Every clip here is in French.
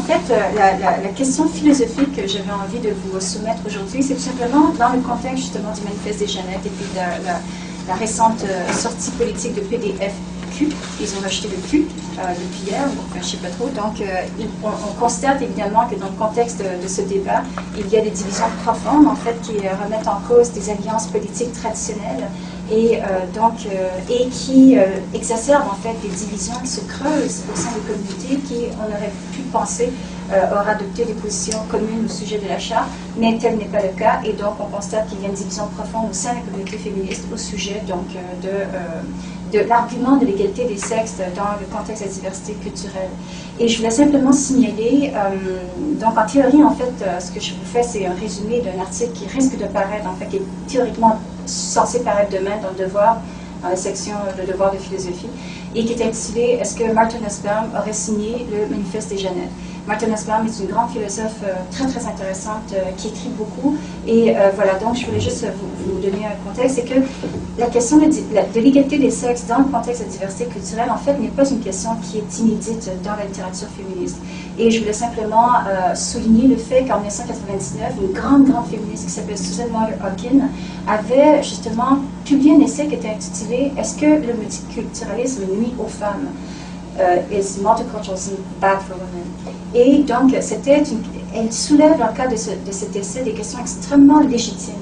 fait, la question philosophique que j'avais envie de vous soumettre aujourd'hui, c'est tout simplement dans le contexte justement du Manifeste des Jeannettes et puis la récente sortie politique de PDFQ. Ils ont rajouté le Q depuis hier, enfin, je ne sais pas trop. Donc, on constate évidemment que dans le contexte de ce débat, il y a des divisions profondes, en fait, qui remettent en cause des alliances politiques traditionnelles et qui exacerbent, en fait, des divisions qui se creusent au sein des communautés qui, on aurait pu penser, auraient adopté des positions communes au sujet de la charte, mais tel n'est pas le cas. Et donc, on constate qu'il y a une division profonde au sein de la communauté féministe au sujet donc, de l'argument de l'égalité des sexes dans le contexte de la diversité culturelle. Et je voulais simplement signaler, donc en théorie, en fait, ce que je vous fais, c'est un résumé d'un article qui risque de paraître, en fait, qui est théoriquement censé paraître demain dans le Devoir, dans la section de Devoir de philosophie, et qui est intitulé « Est-ce que Martin Nussbaum aurait signé le Manifeste des Jeannettes ?» Martin Nussbaum est une grande philosophe très très intéressante qui écrit beaucoup et voilà, donc je voulais juste vous donner un contexte, c'est que la question de l'égalité des sexes dans le contexte de la diversité culturelle en fait n'est pas une question qui est inédite dans la littérature féministe et je voulais simplement souligner le fait qu'en 1999 une grande féministe qui s'appelle Susan Moyer Hawkins avait justement publié un essai qui était intitulé « Est-ce que le multiculturalisme nuit aux femmes ?» Is multiculturalism bad for women? Et donc, elle soulève dans le cadre de cet essai des questions extrêmement légitimes.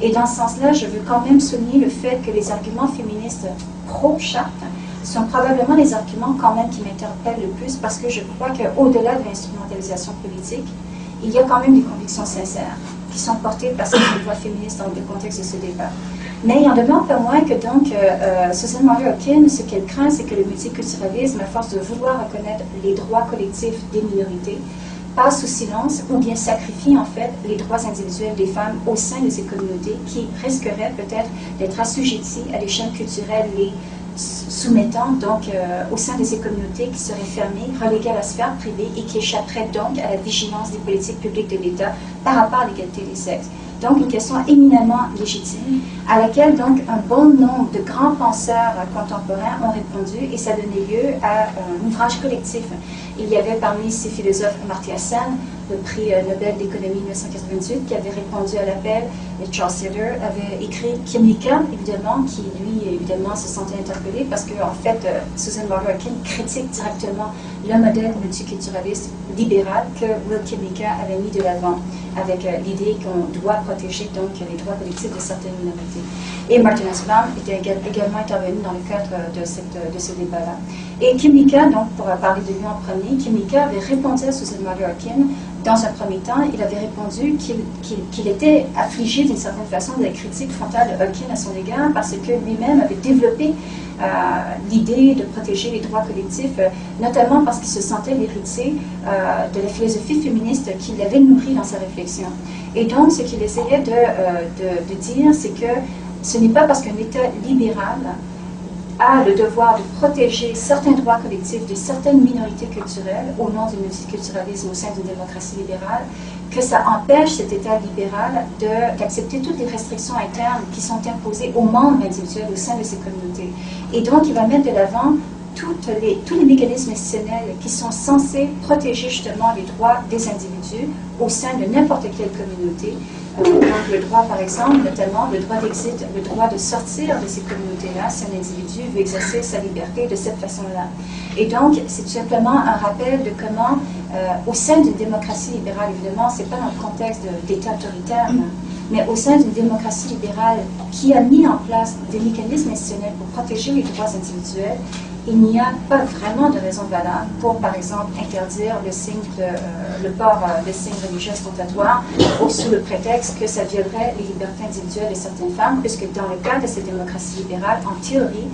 Et dans ce sens-là, je veux quand même souligner le fait que les arguments féministes pro-charte sont probablement les arguments quand même qui m'interpellent le plus parce que je crois qu'au-delà de l'instrumentalisation politique, il y a quand même des convictions sincères qui sont portées par cette voix féministe dans le contexte de ce débat. Mais il en demeure pas moins que donc Susan Moyer Hawkins, ce qu'elle craint, c'est que le multiculturalisme, à force de vouloir reconnaître les droits collectifs des minorités, passe sous silence ou bien sacrifie en fait les droits individuels des femmes au sein de ces communautés qui risqueraient peut-être d'être assujetties à des chaînes culturelles les soumettant donc au sein de ces communautés qui seraient fermées, reléguées à la sphère privée et qui échapperaient donc à la vigilance des politiques publiques de l'État par rapport à l'égalité des sexes. Donc une question éminemment légitime à laquelle donc un bon nombre de grands penseurs contemporains ont répondu et ça donnait lieu à un ouvrage collectif. Il y avait parmi ces philosophes Amartya Sen, le prix Nobel d'économie 1998, qui avait répondu à l'appel, et Charles Siller avait écrit Kimika, évidemment, qui lui, évidemment, se sentait interpellé parce que, en fait, Susan Moyer Hawkins critique directement le modèle multiculturaliste libéral que Will Kimika avait mis de l'avant avec l'idée qu'on doit protéger donc les droits collectifs de certaines minorités. Et Martin Nussbaum était également intervenu dans le cadre de ce débat-là. Et Kimika, donc pour parler de lui en premier, Kimika avait répondu à Susan Moyer Hawkins. Dans un premier temps, il avait répondu qu'il était affligé d'une certaine façon de la critique frontale de Hawkins à son égard parce que lui-même avait développé l'idée de protéger les droits collectifs, notamment parce qu'il se sentait l'héritier de la philosophie féministe qu'il avait nourrie dans sa réflexion. Et donc, ce qu'il essayait de dire, c'est que ce n'est pas parce qu'un État libéral a le devoir de protéger certains droits collectifs de certaines minorités culturelles au nom du multiculturalisme au sein d'une démocratie libérale, que ça empêche cet État libéral d'accepter toutes les restrictions internes qui sont imposées aux membres individuels au sein de ces communautés. Et donc, il va mettre de l'avant tous les mécanismes institutionnels qui sont censés protéger justement les droits des individus au sein de n'importe quelle communauté. Donc le droit, par exemple, notamment le droit d'exit, le droit de sortir de ces communautés-là si un individu veut exercer sa liberté de cette façon-là. Et donc, c'est tout simplement un rappel de comment, au sein d'une démocratie libérale, évidemment, ce n'est pas dans le contexte d'État autoritaire, mais au sein d'une démocratie libérale qui a mis en place des mécanismes institutionnels pour protéger les droits individuels, il n'y a pas vraiment de raison valable pour, par exemple, interdire le port de signes religieux ostentatoires sous le prétexte que ça violerait les libertés individuelles de certaines femmes, puisque dans le cadre de cette démocratie libérale, en théorie,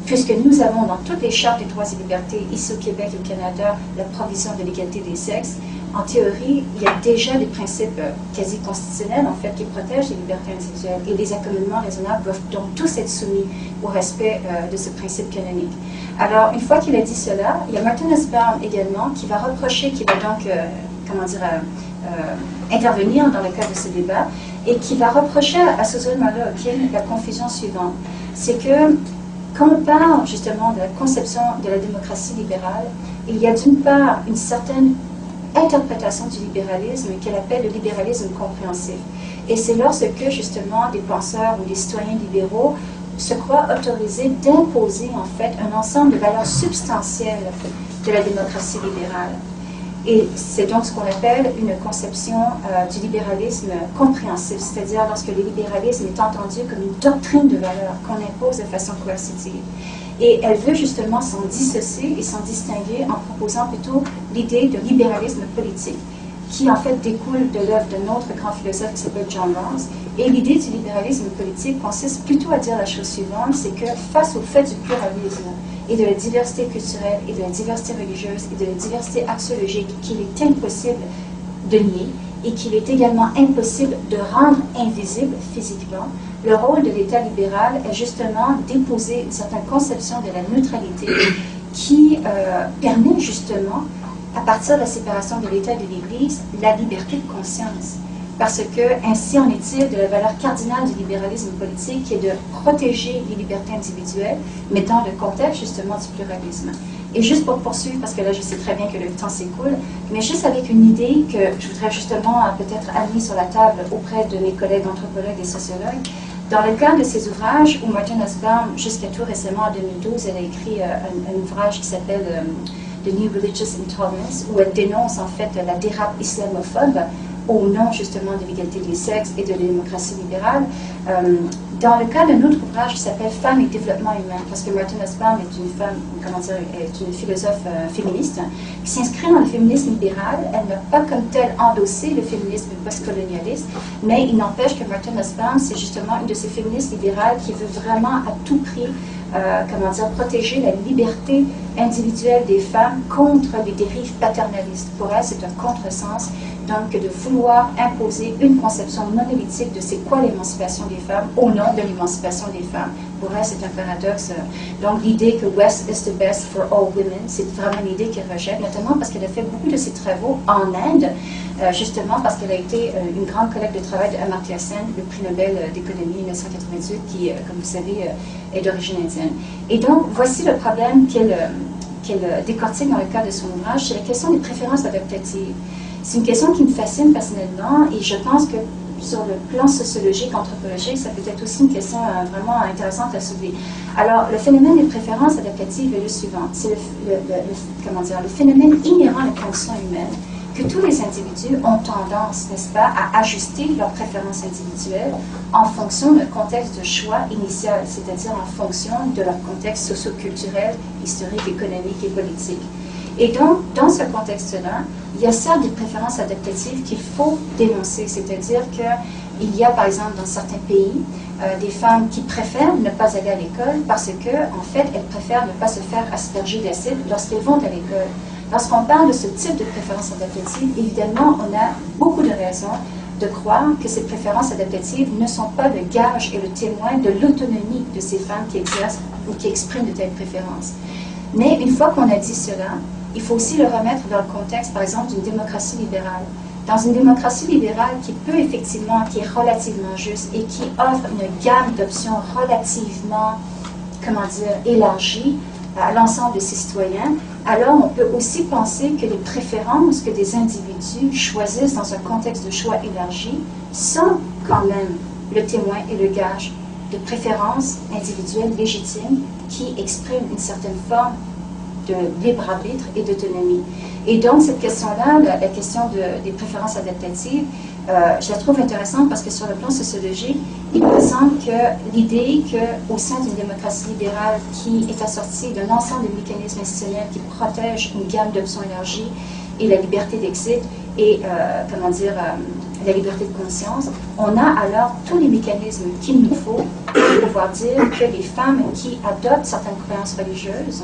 puisque nous avons dans toutes les chartes des droits et libertés, ici au Québec et au Canada, la provision de l'égalité des sexes, en théorie, il y a déjà des principes quasi constitutionnels, en fait, qui protègent les libertés individuelles. Et les accommodements raisonnables doivent donc tous être soumis au respect de ce principe canonique. Alors, une fois qu'il a dit cela, il y a Martin Nussbaum également qui va reprocher, qui va donc, intervenir dans le cadre de ce débat, et qui va reprocher à Susan Moyer Hawkins la confusion suivante. C'est que, quand on parle justement de la conception de la démocratie libérale, il y a d'une part une certaine interprétation du libéralisme qu'elle appelle le libéralisme compréhensif. Et c'est lorsque, justement, des penseurs ou des citoyens libéraux se croient autorisés d'imposer, en fait, un ensemble de valeurs substantielles de la démocratie libérale. Et c'est donc ce qu'on appelle une conception du libéralisme compréhensif, c'est-à-dire lorsque le libéralisme est entendu comme une doctrine de valeurs qu'on impose de façon coercitive. Et elle veut justement s'en dissocier et s'en distinguer en proposant plutôt l'idée de libéralisme politique, qui en fait découle de l'œuvre d'un autre grand philosophe qui s'appelle John Rawls. Et l'idée du libéralisme politique consiste plutôt à dire la chose suivante, c'est que face au fait du pluralisme et de la diversité culturelle et de la diversité religieuse et de la diversité axiologique qu'il est impossible de nier et qu'il est également impossible de rendre invisible physiquement, le rôle de l'État libéral est justement d'imposer une certaine conception de la neutralité qui permet justement, à partir de la séparation de l'État et de l'Église, la liberté de conscience. Parce que ainsi en est-il de la valeur cardinale du libéralisme politique qui est de protéger les libertés individuelles, mais dans le contexte justement du pluralisme. Et juste pour poursuivre, parce que là je sais très bien que le temps s'écoule, mais juste avec une idée que je voudrais justement peut-être amener sur la table auprès de mes collègues anthropologues et sociologues. Dans le cas de ces ouvrages, où Martha Nussbaum, jusqu'à tout récemment en 2012, elle a écrit un ouvrage qui s'appelle The New Religious Intolerance, où elle dénonce en fait la dérape islamophobe au nom justement de l'égalité des sexes et de la démocratie libérale. Dans le cas d'un autre ouvrage qui s'appelle Femmes et développement humain, parce que Martha Nussbaum est une femme, comment dire, est une philosophe féministe qui s'inscrit dans le féminisme libéral. Elle n'a pas comme telle endossé le féminisme postcolonialiste, mais il n'empêche que Martha Nussbaum, c'est justement une de ces féministes libérales qui veut vraiment à tout prix comment dire, protéger la liberté individuelle des femmes contre les dérives paternalistes. Pour elle, c'est un contresens, donc, de vouloir imposer une conception monolithique de c'est quoi l'émancipation des femmes au nom de l'émancipation des femmes. Pour elle, c'est un paradoxe. Donc, l'idée que West is the best for all women, c'est vraiment une idée qu'elle rejette, notamment parce qu'elle a fait beaucoup de ses travaux en Inde, justement parce qu'elle a été une grande collègue de travail de Amartya Sen, le prix Nobel d'économie 1998, qui, comme vous savez, est d'origine indienne. Et donc, voici le problème qu'elle décortique dans le cadre de son ouvrage, c'est la question des préférences adaptatives. C'est une question qui me fascine personnellement et je pense que sur le plan sociologique, anthropologique, ça peut être aussi une question vraiment intéressante à soulever. Alors, le phénomène des préférences adaptatives est le suivant. C'est le phénomène inhérent à la condition humaine que tous les individus ont tendance, n'est-ce pas, à ajuster leurs préférences individuelles en fonction d'un contexte de choix initial, c'est-à-dire en fonction de leur contexte socio-culturel, historique, économique et politique. Et donc, dans ce contexte-là, il y a certes des préférences adaptatives qu'il faut dénoncer, c'est-à-dire qu'il y a, par exemple, dans certains pays, des femmes qui préfèrent ne pas aller à l'école parce que, en fait, elles préfèrent ne pas se faire asperger d'acide lorsqu'elles vont à l'école. Lorsqu'on parle de ce type de préférences adaptatives, évidemment, on a beaucoup de raisons de croire que ces préférences adaptatives ne sont pas le gage et le témoin de l'autonomie de ces femmes qui exercent ou qui expriment de telles préférences. Mais une fois qu'on a dit cela, il faut aussi le remettre dans le contexte, par exemple, d'une démocratie libérale. Dans une démocratie libérale qui peut effectivement, qui est relativement juste et qui offre une gamme d'options relativement, comment dire, élargie à l'ensemble de ses citoyens, alors on peut aussi penser que les préférences que des individus choisissent dans un contexte de choix élargi sont quand même le témoin et le gage de préférences individuelles légitimes qui expriment une certaine forme de libre arbitre et d'autonomie. Et donc, cette question-là, la question des préférences adaptatives, je la trouve intéressante parce que sur le plan sociologique, il me semble que l'idée qu'au sein d'une démocratie libérale qui est assortie d'un ensemble de mécanismes institutionnels qui protègent une gamme d'options élargies et la liberté d'exit et, la liberté de conscience, on a alors tous les mécanismes qu'il nous faut pour pouvoir dire que les femmes qui adoptent certaines croyances religieuses,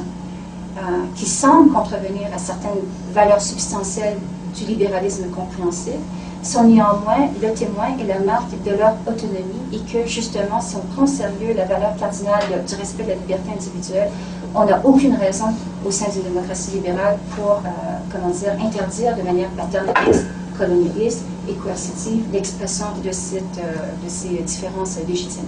qui semblent contrevenir à certaines valeurs substantielles du libéralisme compréhensif, sont néanmoins le témoin et la marque de leur autonomie et que justement, si on prend au sérieux la valeur cardinale du respect de la liberté individuelle, on n'a aucune raison au sein d'une démocratie libérale pour, interdire de manière paternaliste, colonialiste et coercitive l'expression de ces différences légitimes.